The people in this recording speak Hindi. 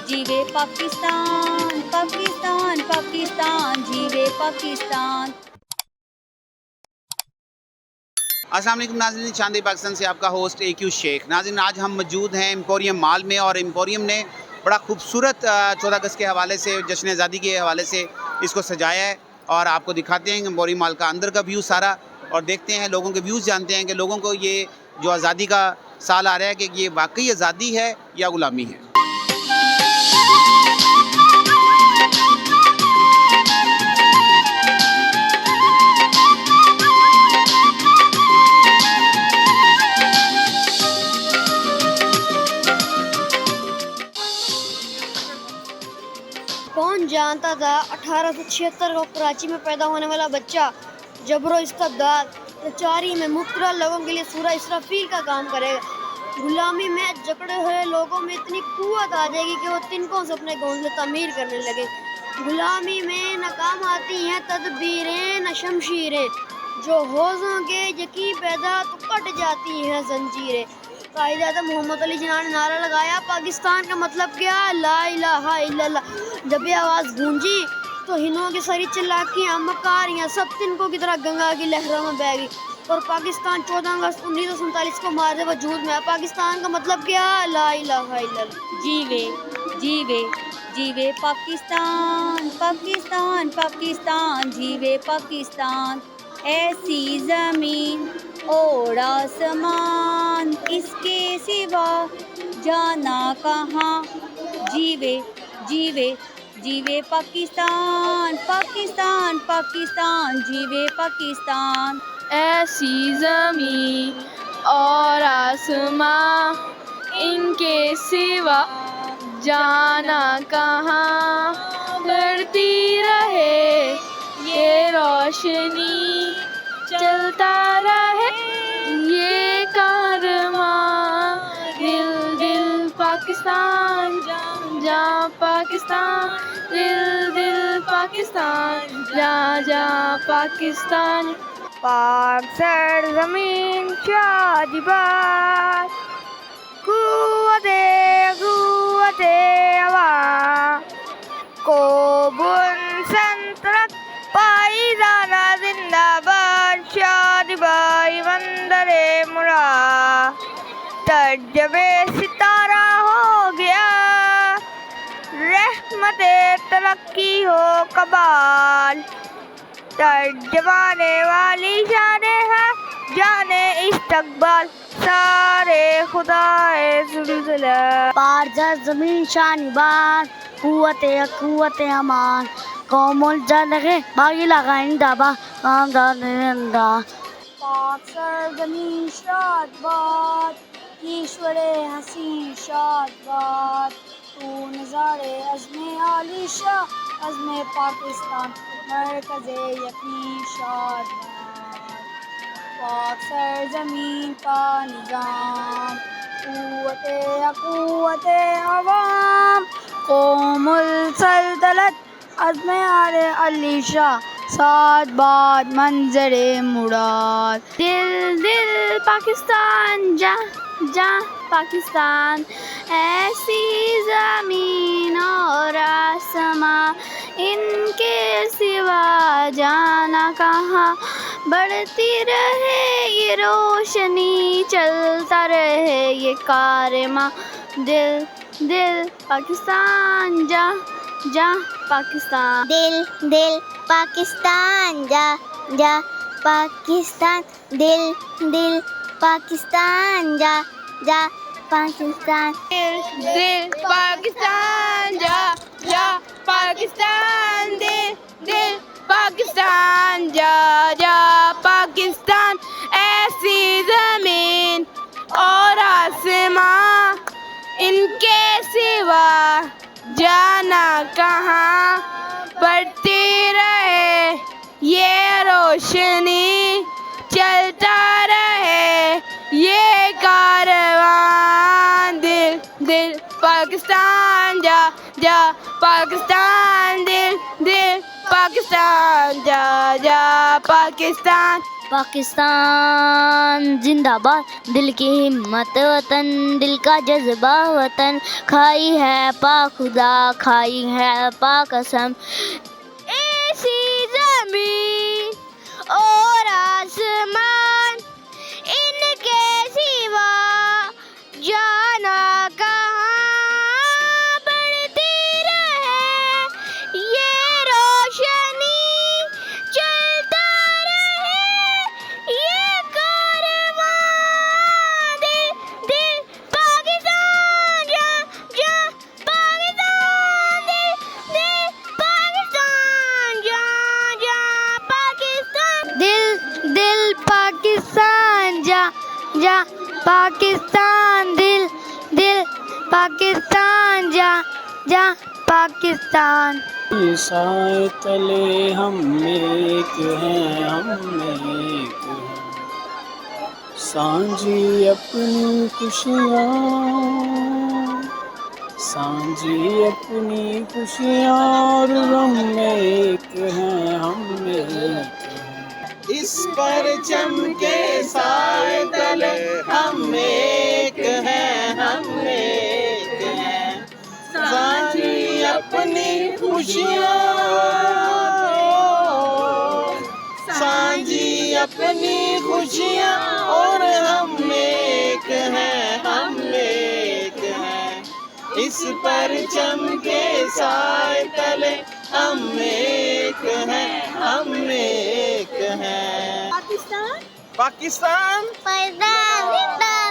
जीवे पाकिस्तान पाकिस्तान पाकिस्तान, जीवे पाकिस्तान। अस्सलाम वालेकुम नाज़रीन, चांदी पाकिस्तान से आपका होस्ट AQ शेख। नाज़रीन, आज हम मौजूद हैं एम्पोरियम मॉल में और एम्पोरियम ने बड़ा खूबसूरत 14 अगस्त के हवाले से, जश्न आज़ादी के हवाले से इसको सजाया है और आपको दिखाते हैं एम्पोरियम मॉल का अंदर का व्यू सारा और देखते हैं लोगों के व्यूज़, जानते हैं कि लोगों को ये जो आज़ादी का साल आ रहा है कि ये वाकई आज़ादी है या ग़ुलामी है। कौन जानता था 1876 को कराची में पैदा होने वाला बच्चा जबरो इस्तबदाद लाचारी में मुब्तला लोगों के लिए सूरह इसराफील का काम करेगा। गुलामी में जकड़े हुए लोगों में इतनी कुव्वत आ जाएगी कि वो तिनकों से अपने घोंसले तामीर करने लगे। गुलामी में नाकाम आती हैं तदबीरें न शमशीरें, जो हौज़ों के यकीन पैदा तो कट जाती हैं जंजीरें। कायदे-ए-आज़म मोहम्मद अली जिन्ना ने नारा लगाया, पाकिस्तान का मतलब क्या? ला इलाहा इल्लल्लाह। जब ये आवाज़ गूंजी तो हिंदुओं की सारी चिल्लाकियाँ मकारियाँ सब तिनकों की तरह गंगा की लहरों में बह गई और पाकिस्तान 14 अगस्त 1947 को मारे वजूद में है। पाकिस्तान का मतलब क्या? ला इलाहा इल्लल्लाह। जीवे जीवे जीवे पाकिस्तान पाकिस्तान पाकिस्तान, जीवे पाकिस्तान। ऐसी ज़मीन और आसमान, इसके सिवा जाना कहाँ। जीवे जीवे जीवे पाकिस्तान पाकिस्तान पाकिस्तान, जीवे पाकिस्तान। ऐसी ज़मीन और आसमां, इनके सिवा जाना कहाँ। बढ़ती रहे ये रोशनी, चलता रहे ये कारवां। दिल दिल पाकिस्तान जा पाकिस्तान, दिल दिल पाकिस्तान जा जा पाकिस्तान। पाक सरज़मीन शादिबाद, कुव्वते कुव्वते आवाज़, कोबुन संतरत पायदाना जिंदाबाद। शादिबाई मंदरे मुराद, तर्जबे सितारा हो गया, रहमते तरक्की हो कबाल। तर्जमाने वाली जाने है जाने इस्तकबाल, सारे खुदाए ज़ुल्ज़ला। पारज़र ज़मीन शानिबान, कुव्वते अमान, कौमुल जलगे बागी लगाइन दाबा काम दानिंदा। पारज़र ज़मीन शादबाद, ईश्वरे हसीन शादबाद। तू नज़ारे अज़्मे आलिशा, अज़्मे पाकिस्तान, मरकज़े यकीन शादबाद। पाक सरज़मीन का निज़ाम, कुव्वते अवाम, कौमुल सल्तनत, अज़्मे आले अलीशा, सादबाद मंजरे मुराद। दिल दिल पाकिस्तान जा जा पाकिस्तान, ऐसी ज़मीन और आसमां, इनके सिवा जाना कहाँ। बढ़ती रहे ये रोशनी, चलता रहे ये कारवां। दिल दिल पाकिस्तान जा जा पाकिस्तान, दिल दिल पाकिस्तान जा जा पाकिस्तान, दिल दिल पाकिस्तान जा जा पाकिस्तान। दिल दिल पाकिस्तान जा जा पाकिस्तान, दिल दिल पाकिस्तान जा जा पाकिस्तान। ऐसी ज़मीन और आसमां, इनके सिवा जाना कहाँ। बढ़ती रहे ये रोशनी, चलता रहे ये कारवां। दिल दिल पाकिस्तान जा जा पाकिस्तान, दिल दिल पाकिस्तान जा जा पाकिस्तान। पाकिस्तान जिंदाबाद, दिल की हिम्मत वतन, दिल का जज्बा वतन, खाई है पाक खुदा, खाई है पाक कसम। ऐसी ज़मीन और आसमान, इनके सिवा जाना कहाँ, बढ़ती रहे ये रोशनी, चलता रहे ये कारवां। दिल दिल पाकिस्तान जा जा पाकिस्तान, दिल दिल पाकिस्तान जा जा पाकिस्तान, दिल दिल पाकिस्तान जा जा पाकिस्तान, दिल दिल पाकिस्तान जा जा पाकिस्तान। साए तले हम एक हैं, हम एक हैं, सांझी अपनी खुशियाँ, सांझी अपनी खुशियाँ, और हम एक हैं, हम एक हैं। इस परचम के साए तले हम एक हैं, हम एक हैं, साझी अपनी खुशियाँ, साझी अपनी खुशियाँ, और हम एक हैं, हम एक हैं। इस परचम के साए तले हम एक हैं, हम एक हैं। पाकिस्तान पाकिस्तान पाकिस्तान